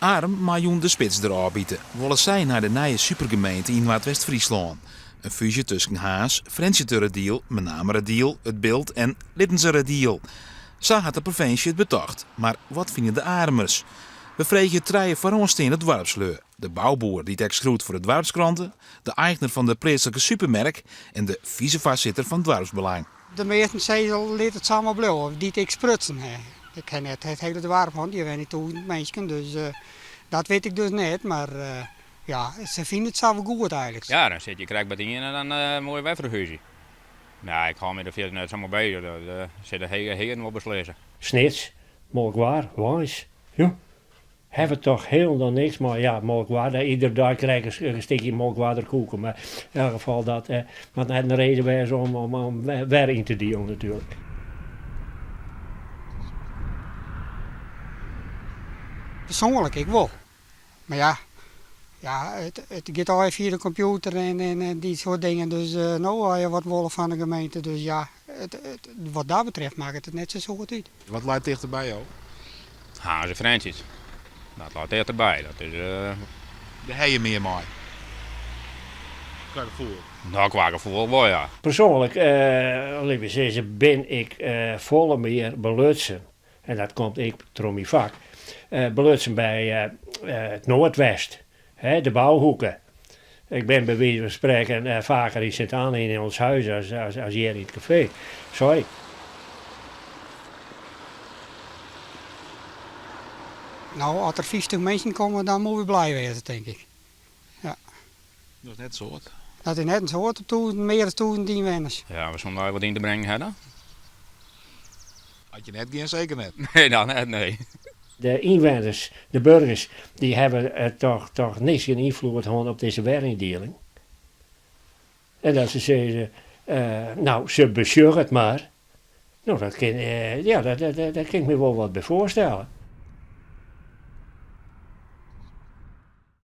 Arm Miljoen de Spits erop bieden. Willen zij naar de nieuwe supergemeente in Noord-West-Friesland. Een fusie tussen Haas, Friesje Deal, met name Deal, het Beeld en Littense Deal. Zo had de provincie het betocht. Maar wat vinden de Armers? We vregen treien vooraanstaande het dorpsleur. De bouwboer die het schroet voor de dorpskranten, de eigenaar van de plaatselijke supermerk en de vicevoorzitter van het dorpsbelang. De meesten zeiden liet het samen blijven, die ik sprutsen. Ik ken net het hele dorp van, die weet niet hoe mensen, dus dat weet ik dus niet. Maar ja, ze vinden het zo goed eigenlijk. Ja, dan zit je krijgt wat in en dan mooi wegverhuizen. Nou, ik ga me er veel net zomaar bij, dat zit de heren wel beslissen. Snits, mogelijk waar, wijs. Ja. Hebben toch helemaal niks, maar ja, mogelijk waar. Iedere dag krijg ik een stukje mogelijk koeken. Maar in elk geval dat, wat net een reden was om weer in te delen natuurlijk. Persoonlijk, ik wel. Maar ja, het gaat al even via de computer en die soort dingen. Dus nou wil je wat willen van de gemeente. Dus ja, wat dat betreft maakt het net zo goed uit. Wat laat dichterbij jou? Haas en Friesjes. Dat laat echt erbij. Dat is, De heien meer mooi. Qua gevoel. nou, qua gevoel wel, ja. Persoonlijk, liever zeggen, ben ik volle meer belutsen. En dat komt ik door mijn vak. Belutsen bij het Noordwest, de bouwhoeken. Ik ben bij wijze van spreken vaker in Sint-Anne in ons huis als hier in het café. Sorry. Nou, als er 50 mensen komen, dan moet je blij wezen, denk ik. Ja. Dat is net zo wat. Dat is net een soort toe, meer dan 10 wenners. Ja, we zullen daar wat in te brengen hebben. Had je net geen, zeker net. Nee, dan net, nee. De inwoners, de burgers, die hebben toch niks geen invloed op deze werkindeling. En dat ze zeggen, nou, ze bescheuren het maar. Nou, dat kan ik me wel wat bij voorstellen.